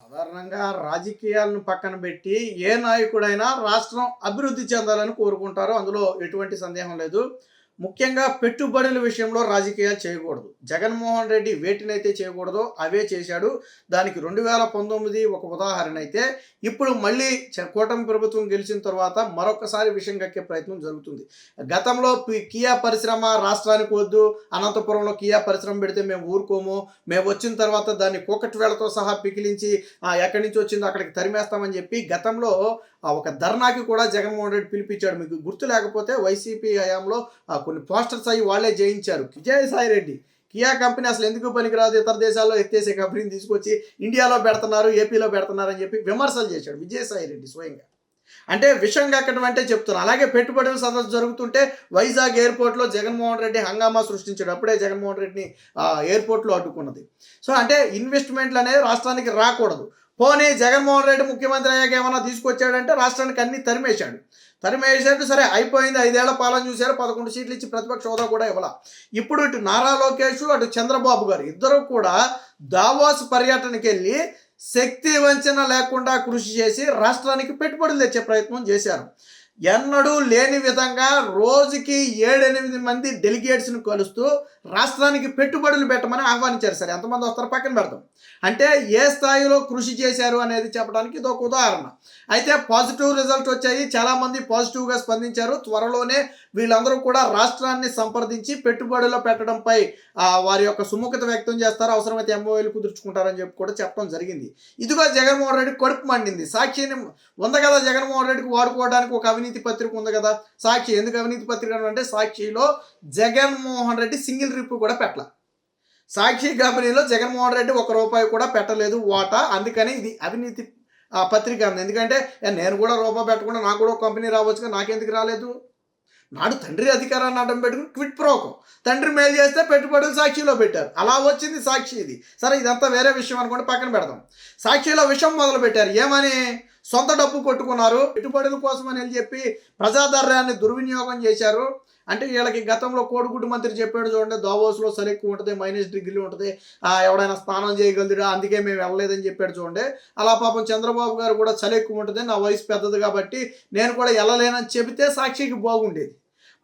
సాధారణంగా రాజకీయాలను పక్కన పెట్టి ఏ నాయకుడైనా రాష్ట్రం అభివృద్ధి చెందాలని కోరుకుంటారో అందులో ఎటువంటి సందేహం లేదు. ముఖ్యంగా పెట్టుబడుల విషయంలో రాజకీయాలు చేయకూడదు. జగన్మోహన్ రెడ్డి వేటినైతే చేయకూడదో అవే చేశాడు. దానికి 2019 ఒక ఉదాహరణ అయితే, ఇప్పుడు మళ్ళీ కూటమి ప్రభుత్వం గెలిచిన తర్వాత మరొకసారి విషయం కక్కే ప్రయత్నం జరుగుతుంది. గతంలో కియా పరిశ్రమ రాష్ట్రానికి వద్దు, అనంతపురంలో కియా పరిశ్రమ పెడితే మేము ఊరుకోము, మేము వచ్చిన తర్వాత దాన్ని కూకటి వేళతో సహా పికిలించి ఎక్కడి నుంచి వచ్చిందో అక్కడికి తరిమేస్తామని చెప్పి గతంలో ఒక ధర్నాకి కూడా జగన్మోహన్ రెడ్డి పిలిపించాడు. మీకు గుర్తు లేకపోతే వైసీపీ హయాంలో కొన్ని పోస్టర్స్ అయ్యి వాళ్ళే జయించారు. విజయసాయి రెడ్డి కియా కంపెనీ అసలు ఎందుకు పనికిరాదు, ఇతర దేశాల్లో ఎత్తేసే కంపెనీని తీసుకొచ్చి ఇండియాలో పెడుతున్నారు, ఏపీలో పెడుతున్నారు అని చెప్పి విమర్శలు చేశాడు విజయసాయి రెడ్డి స్వయంగా. అంటే విషయం కక్కడం అంటే చెప్తున్నా. అలాగే పెట్టుబడుల సదస్సు జరుగుతుంటే వైజాగ్ ఎయిర్పోర్ట్లో జగన్మోహన్ రెడ్డి హంగామా సృష్టించాడు. అప్పుడే జగన్మోహన్ రెడ్డిని ఎయిర్పోర్ట్లో అడ్డుకున్నది. సో అంటే ఇన్వెస్ట్మెంట్లు అనేవి రాష్ట్రానికి రాకూడదు. పోనీ జగన్మోహన్ రెడ్డి ముఖ్యమంత్రి అయ్యాక ఏమన్నా తీసుకొచ్చాడంటే రాష్ట్రానికి అన్ని తరిమేశాడు. సరే అయిపోయింది, 5 ఏళ్ల పాలన చూశారు, 11 సీట్లు ఇచ్చి ప్రతిపక్ష హోదా కూడా ఇవ్వాల. ఇప్పుడు ఇటు నారా లోకేష్ అటు చంద్రబాబు గారు ఇద్దరు కూడా దావోస్ పర్యటనకి వెళ్ళి శక్తి వంచన లేకుండా కృషి చేసి రాష్ట్రానికి పెట్టుబడులు తెచ్చే ప్రయత్నం చేశారు. ఎన్నడూ లేని విధంగా రోజుకి 7-8 మంది డెలిగేట్స్ని కలుస్తూ రాష్ట్రానికి పెట్టుబడులు పెట్టమని ఆహ్వానించారు. సరే ఎంతమంది వస్తారో పక్కన పెడతాం. అంటే ఏ స్థాయిలో కృషి చేశారు అనేది చెప్పడానికి ఇది ఒక ఉదాహరణ. అయితే పాజిటివ్ రిజల్ట్ వచ్చాయి, చాలామంది పాజిటివ్గా స్పందించారు. త్వరలోనే వీళ్ళందరూ కూడా రాష్ట్రాన్ని సంప్రదించి పెట్టుబడులు పెట్టడంపై వారి యొక్క సుముఖత వ్యక్తం చేస్తారు, అవసరమైతే ఎంఓఏలు కుదుర్చుకుంటారని చెప్పి కూడా చెప్పడం జరిగింది. ఇదిగో జగన్మోహన్ రెడ్డి కడుపు మండింది. సాక్షిని ఉంది కదా జగన్మోహన్ రెడ్డికి వాడుకోవడానికి ఒక అవినీతి పత్రిక ఉంది కదా సాక్షి. ఎందుకు అవినీతి పత్రిక అంటే సాక్షిలో జగన్మోహన్ రెడ్డి సింగిల్ రిప్ కూడా పెట్టల. సాక్షి కంపెనీలో జగన్మోహన్ రెడ్డి ₹1 కూడా పెట్టలేదు వాటా. అందుకని ఇది అవినీతి పత్రిక అంది. ఎందుకంటే నేను కూడా రూపాయి పెట్టకుండా నాకు కూడా ఒక కంపెనీ రావచ్చుగా, నాకెందుకు రాలేదు? నాడు తండ్రి అధికారాన్ని అడ్డం పెట్టుకుని క్విట్ ప్రోకో తండ్రి మేలు చేస్తే పెట్టుబడులు సాక్షిలో పెట్టారు. అలా వచ్చింది సాక్షి. ఇది సరే, ఇదంతా వేరే విషయం అనుకోండి, పక్కన పెడదాం. సాక్షిలో విషయం మొదలు పెట్టారు. ఏమని? సొంత డబ్బు కొట్టుకున్నారు, పెట్టుబడుల కోసం అని చెప్పి ప్రజాధర్యాన్ని దుర్వినియోగం చేశారు. అంటే వీళ్ళకి గతంలో కోడిగుడ్డు మంత్రి చెప్పాడు చూడండి, దావోస్లో చలి ఎక్కువ ఉంటుంది, -డిగ్రీ ఉంటుంది, ఎవడైనా స్నానం చేయగలదురా, అందుకే మేము వెళ్ళలేదని చెప్పాడు చూడండి. అలా పాపం చంద్రబాబు గారు కూడా చలి ఎక్కువ ఉంటుంది, నా వయసు పెద్దది కాబట్టి నేను కూడా వెళ్ళలేనని చెబితే సాక్షికి బాగుండేది.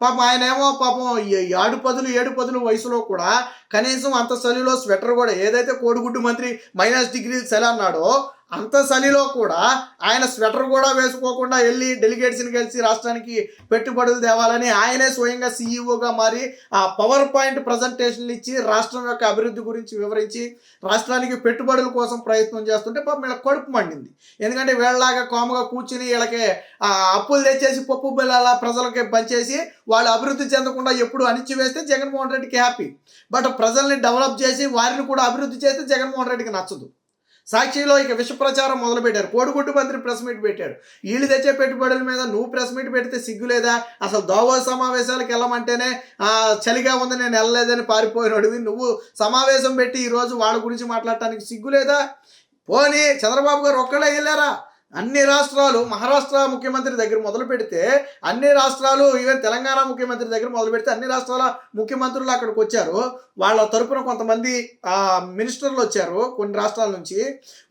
పాపం ఆయన ఏమో పాపం 7 వయసులో కూడా కనీసం అంత చలిలో స్వెటర్ కూడా, ఏదైతే కోడిగుడ్డు మంత్రి -డిగ్రీ చలి అన్నాడో అంత చలిలో కూడా ఆయన స్వెటర్ కూడా వేసుకోకుండా వెళ్ళి డెలిగేట్స్ని కలిసి రాష్ట్రానికి పెట్టుబడులు తేవాలని ఆయనే స్వయంగా సీఈఓగా మారి పవర్ పాయింట్ ప్రజెంటేషన్లు ఇచ్చి రాష్ట్రం యొక్క అభివృద్ధి గురించి వివరించి రాష్ట్రానికి పెట్టుబడుల కోసం ప్రయత్నం చేస్తుంటే పాపం వీళ్ళ కడుపు మండింది. ఎందుకంటే వీళ్ళలాగా కాముగా కూర్చుని వీళ్ళకి అప్పులు తెచ్చేసి పప్పు బిళ్ళలా ప్రజలకి పంచేసి వాళ్ళు అభివృద్ధి చెందకుండా ఎప్పుడు అణిచివేస్తే జగన్మోహన్ రెడ్డికి హ్యాపీ. బట్ ప్రజల్ని డెవలప్ చేసి వారిని కూడా అభివృద్ధి చేస్తే జగన్మోహన్ రెడ్డికి నచ్చదు. సాక్షిలో ఇక విష ప్రచారం మొదలుపెట్టారు. కోడిగుడ్డు మంత్రి ప్రెస్ మీట్ పెట్టాడు. వీళ్ళు తెచ్చే పెట్టుబడుల మీద నువ్వు ప్రెస్ మీట్ పెడితే సిగ్గులేదా? అసలు దావోస్ సమావేశాలకు వెళ్ళమంటేనే చలిగా ఉంది, నేను వెళ్ళలేదని పారిపోయినోడివి, నువ్వు సమావేశం పెట్టి ఈరోజు వాళ్ళ గురించి మాట్లాడటానికి సిగ్గులేదా? పోనీ చంద్రబాబు గారు ఒక్కడే వెళ్ళారా? అన్ని రాష్ట్రాలు, మహారాష్ట్ర ముఖ్యమంత్రి దగ్గర మొదలు పెడితే అన్ని రాష్ట్రాలు, ఈవెన్ తెలంగాణ ముఖ్యమంత్రి దగ్గర మొదలు పెడితే అన్ని రాష్ట్రాల ముఖ్యమంత్రులు అక్కడికి వచ్చారు. వాళ్ళ తరపున కొంతమంది మినిస్టర్లు వచ్చారు కొన్ని రాష్ట్రాల నుంచి.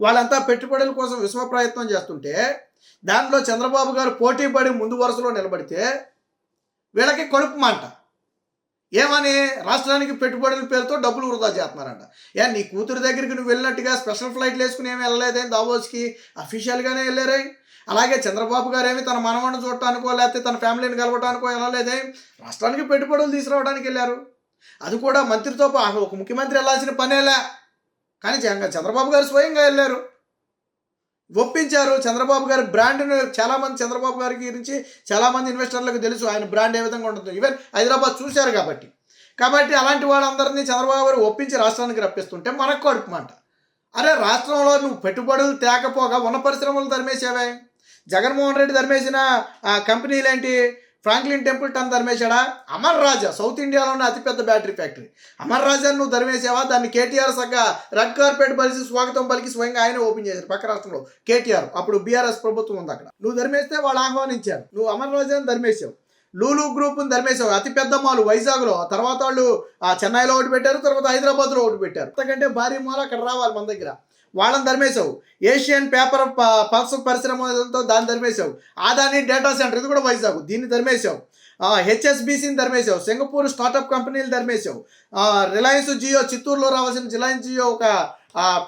వాళ్ళంతా పెట్టుబడుల కోసం విశ్వ ప్రయత్నం చేస్తుంటే దాంట్లో చంద్రబాబు గారు పోటీ పడి ముందు వరుసలో నిలబడితే వీళ్ళకి కడుపు మంట. ఏమని? రాష్ట్రానికి పెట్టుబడుల పేరుతో డబ్బులు వృధా చేస్తున్నారంట. నీ కూతురు దగ్గరికి నువ్వు వెళ్ళినట్టుగా స్పెషల్ ఫ్లైట్లు వేసుకుని ఏమి వెళ్ళలేదేం దావోస్కి? అఫీషియల్గానే వెళ్ళారే. అలాగే చంద్రబాబు గారు ఏమి తన మనవడిని చూడటానికో లేకపోతే తన ఫ్యామిలీని కలవటానికో వెళ్ళలేదే, రాష్ట్రానికి పెట్టుబడులు తీసుకురావడానికి వెళ్ళారు. అది కూడా మంత్రితో ఒక ముఖ్యమంత్రి వెళ్ళాల్సిన పనేలా, కానీ చంద్రబాబు గారు స్వయంగా వెళ్ళారు, ఒప్పించారు. చంద్రబాబు గారి బ్రాండ్ను చాలామంది, చంద్రబాబు గారి గురించి చాలామంది ఇన్వెస్టర్లకు తెలుసు ఆయన బ్రాండ్ ఏ విధంగా ఉంటుందో. ఈవెన్ హైదరాబాద్ చూశారు కాబట్టి అలాంటి వాళ్ళందరినీ చంద్రబాబు గారు ఒప్పించి రాష్ట్రానికి రప్పిస్తుంటే మనకు కడుపుమంట. అరే రాష్ట్రంలో నువ్వు పెట్టుబడులు తేకపోగా ఉన్న పరిశ్రమలు ధర్మేసావే. జగన్మోహన్ రెడ్డి ధర్మేసిన కంపెనీలేంటి? ఫ్రాంక్లిన్ టెంపుల్టన్ ధర్మేశాడా? అమర్ రాజా, సౌత్ ఇండియాలోనే అతిపెద్ద బ్యాటరీ ఫ్యాక్టరీ. అమర్ రాజాను నువ్వు ధర్మేసావా? దాన్ని కేటీఆర్ సగ్గా రెడ్ కార్పెట్ పరిచి స్వాగతం పలికి స్వయంగా ఆయన ఓపెన్ చేశారు పక్క రాష్ట్రంలో. కేటీఆర్ అప్పుడు బీఆర్ఎస్ ప్రభుత్వం ఉంది అక్కడ. నువ్వు ధర్మేస్తే వాళ్ళు ఆహ్వానించారు. నువ్వు అమర్ రాజాను ధర్మేశావు, లూలు గ్రూప్ని ధర్మేశావు, అతిపెద్ద మాలు వైజాగ్లో. తర్వాత వాళ్ళు చెన్నైలో ఒకటి పెట్టారు, తర్వాత హైదరాబాద్లో ఒకటి పెట్టారు. అంతకంటే భారీ మాల్ అక్కడ రావాలి మన దగ్గర. వాళ్ళని తరిమేశావు. ఏషియన్ పేపర్ పల్స్ పరిశ్రమతో దాన్ని తరిమేశావు. ఆదాని డేటా సెంటర్ ఇది కూడా వైజాగ్, దీన్ని తరిమేశావు. హెచ్ఎస్బిసిని తరిమేశావు. సింగపూర్ స్టార్టప్ కంపెనీలు తరిమేశావు. రిలయన్స్ జియో, చిత్తూరులో రావాల్సిన రిలయన్స్ జియో ఒక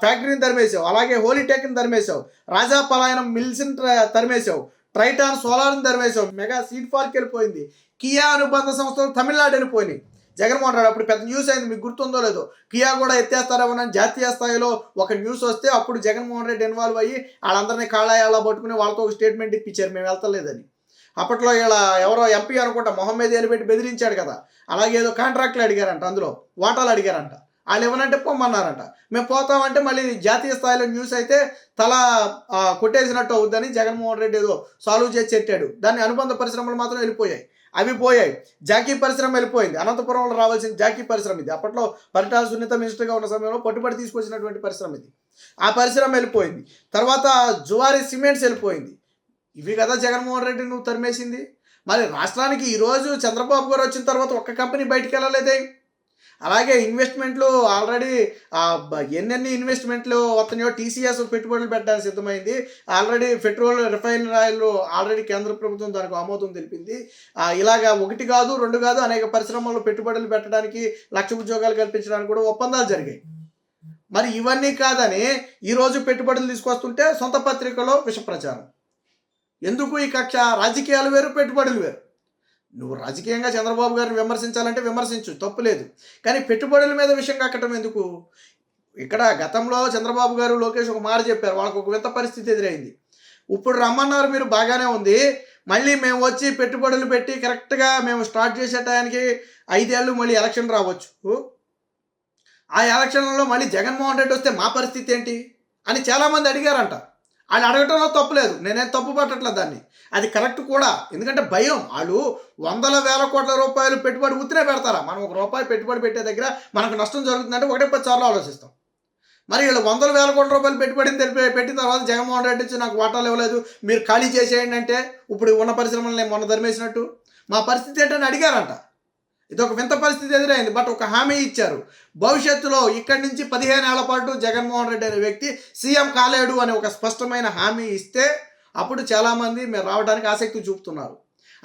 ఫ్యాక్టరీని తరిమేశావు. అలాగే హోలీటెక్ని తరిమేశావు. రాజా పలాయనం మిల్స్ని తరిమేశావు. ట్రైటాన్ సోలార్ని తరిమేశావు. మెగా సీడ్ పార్క్ వెళ్ళిపోయింది. కియా అనుబంధ సంస్థలు తమిళనాడు వెళ్ళిపోయినాయి. జగన్మోహన్ రెడ్డి అప్పుడు పెద్ద న్యూస్ అయింది, మీకు గుర్తుందో లేదో, కియా కూడా ఎత్తేస్తారేమోనని జాతీయ స్థాయిలో ఒక న్యూస్ వస్తే అప్పుడు జగన్మోహన్ రెడ్డి ఇన్వాల్వ్ అయ్యి వాళ్ళందరినీ కాళ్ళాయాలా పట్టుకుని వాళ్ళతో ఒక స్టేట్మెంట్ ఇప్పించారు, మేము వెళ్తలేదని. అప్పట్లో ఇలా ఎవరో ఎంపీ అనుకుంటా మొహమ్మద్ అలీ పెట్టి బెదిరించాడు కదా, అలాగే ఏదో కాంట్రాక్ట్లు అడిగారంట, అందులో వాటాలు అడిగారంట. వాళ్ళు ఇవ్వనంటే పొమ్మన్నారంట. మేము పోతామంటే మళ్ళీ జాతీయ స్థాయిలో న్యూస్ అయితే తల కొట్టేసినట్టు అవుద్దని జగన్మోహన్ రెడ్డి ఏదో సాల్వ్ చేసి పెట్టాడు. దాన్ని అనుబంధ పరిశ్రమలు మాత్రం వెళ్ళిపోయాయి, అవి పోయాయి. జాకీ పరిశ్రమ వెళ్ళిపోయింది. అనంతపురంలో రావాల్సిన జాకీ పరిశ్రమ ఇది. అప్పట్లో పరిటాల సునీత మినిస్టర్గా ఉన్న సమయంలో పట్టుబడి తీసుకొచ్చినటువంటి పరిశ్రమ ఇది. ఆ పరిశ్రమ వెళ్ళిపోయింది. తర్వాత జువారీ సిమెంట్స్ వెళ్ళిపోయింది. ఇవి కదా జగన్మోహన్ రెడ్డి నువ్వు తరిమేసింది. మరి రాష్ట్రానికి ఈరోజు చంద్రబాబు గారు వచ్చిన తర్వాత ఒక్క కంపెనీ బయటికి వెళ్ళలేదే. అలాగే ఇన్వెస్ట్మెంట్లు ఆల్రెడీ ఎన్నెన్ని ఇన్వెస్ట్మెంట్లు వస్తున్నాయో, టీసీఎస్ పెట్టుబడులు పెట్టడానికి సిద్ధమైంది. Already petrol refinery oil already కేంద్ర ప్రభుత్వం దానికి ఆమోదం తెలిపింది. ఇలాగా ఒకటి కాదు రెండు కాదు అనేక పరిశ్రమల్లో పెట్టుబడులు పెట్టడానికి, 1,00,000 ఉద్యోగాలు కల్పించడానికి కూడా ఒప్పందాలు జరిగాయి. మరి ఇవన్నీ కాదని ఈరోజు పెట్టుబడులు తీసుకొస్తుంటే సొంత పత్రికలో విష ప్రచారం. ఎందుకు ఈ కక్ష? రాజకీయాలు వేరు, పెట్టుబడులు వేరు. నువ్వు రాజకీయంగా చంద్రబాబు గారిని విమర్శించాలంటే విమర్శించు, తప్పులేదు. కానీ పెట్టుబడుల మీద విషయం కక్కటం ఎందుకు? ఇక్కడ గతంలో చంద్రబాబు గారు, లోకేష్ ఒక మాట చెప్పారు, వాళ్ళకు ఒక వింత పరిస్థితి ఎదురైంది. ఇప్పుడు రమ్మన్నారు, మీరు బాగానే ఉంది, మళ్ళీ మేము వచ్చి పెట్టుబడులు పెట్టి కరెక్ట్గా మేము స్టార్ట్ చేసే టయానికి 5 ఏళ్ళు మళ్ళీ ఎలక్షన్ రావచ్చు. ఆ ఎలక్షన్లలో మళ్ళీ జగన్మోహన్ రెడ్డి వస్తే మా పరిస్థితి ఏంటి అని చాలామంది అడిగారంట. వాళ్ళు అడగటంలో తప్పులేదు, నేనేం తప్పు పట్టట్లేదు దాన్ని, అది కరెక్ట్ కూడా. ఎందుకంటే భయం. వాళ్ళు వందల వేల కోట్ల రూపాయలు పెట్టుబడి ఉత్తినే పెడతారా? మనం ₹1 పెట్టుబడి పెట్టే దగ్గర మనకు నష్టం జరుగుతుందంటే 1-10 సార్లు ఆలోచిస్తాం. మరి వీళ్ళు వందల వేల కోట్ల రూపాయలు పెట్టుబడిని పెట్టిన తర్వాత జగన్మోహన్ రెడ్డి వచ్చి నాకు వాటాలు ఇవ్వలేదు, మీరు ఖాళీ చేసేయండి అంటే ఇప్పుడు ఉన్న పరిశ్రమలు నేను మొన్న ధర్మేసినట్టు మా పరిస్థితి ఏంటని అడిగారంట. ఇది ఒక వింత పరిస్థితి ఎదురైంది. బట్ ఒక హామీ ఇచ్చారు, భవిష్యత్తులో ఇక్కడి నుంచి 15 ఏళ్ల పాటు జగన్మోహన్ రెడ్డి అనే వ్యక్తి సీఎం కాలేడు అని ఒక స్పష్టమైన హామీ ఇస్తే అప్పుడు చాలామంది మీరు రావడానికి ఆసక్తి చూపుతున్నారు.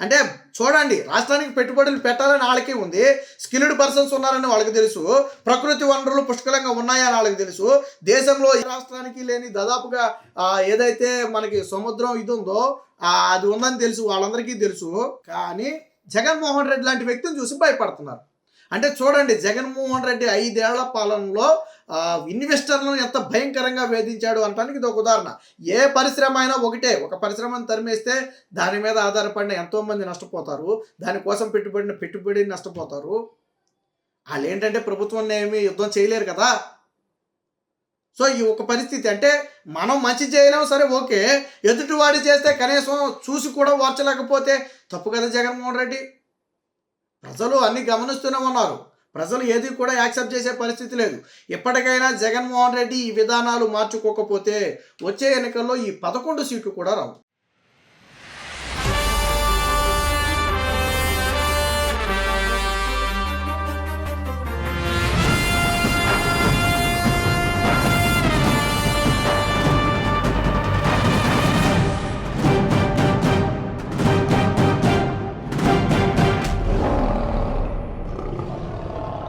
అంటే చూడండి, రాష్ట్రానికి పెట్టుబడులు పెట్టాలని వాళ్ళకి ఉంది, స్కిల్డ్ పర్సన్స్ ఉన్నారని వాళ్ళకి తెలుసు, ప్రకృతి వనరులు పుష్కలంగా ఉన్నాయని వాళ్ళకి తెలుసు, దేశంలో ఏ రాష్ట్రానికి లేని దాదాపుగా ఏదైతే మనకి సముద్రం ఇది ఉందో అది ఉందని తెలుసు, వాళ్ళందరికీ తెలుసు. కానీ జగన్మోహన్ రెడ్డి లాంటి వ్యక్తిని చూసి భయపడుతున్నారు. అంటే చూడండి, జగన్మోహన్ రెడ్డి 5 ఏళ్ల పాలనలో ఇన్వెస్టర్లను ఎంత భయంకరంగా వేధించాడు అనడానికి ఇది ఒక ఉదాహరణ. ఏ పరిశ్రమ అయినా ఒకటే, ఒక పరిశ్రమను తరిమేస్తే దాని మీద ఆధారపడిన ఎంతోమంది నష్టపోతారు, దానికోసం పెట్టుబడిని నష్టపోతారు. వాళ్ళు ఏంటంటే ప్రభుత్వం ఏమి యుద్ధం చేయలేరు కదా. సో ఈ ఒక పరిస్థితి. అంటే మనం మంచి చేయలేము, సరే ఓకే, ఎదుటివాడి చేస్తే కనీసం చూసి కూడా ఓర్చలేకపోతే తప్పు కదా జగన్మోహన్ రెడ్డి. ప్రజలు అన్ని గమనిస్తూనే ఉన్నారు, ప్రజలు ఏది కూడా యాక్సెప్ట్ చేసే పరిస్థితి లేదు. ఎప్పటికైనా జగన్మోహన్ రెడ్డి ఈ విధానాలు మార్చుకోకపోతే వచ్చే ఎన్నికల్లో ఈ 11 సీట్లు కూడా రావు.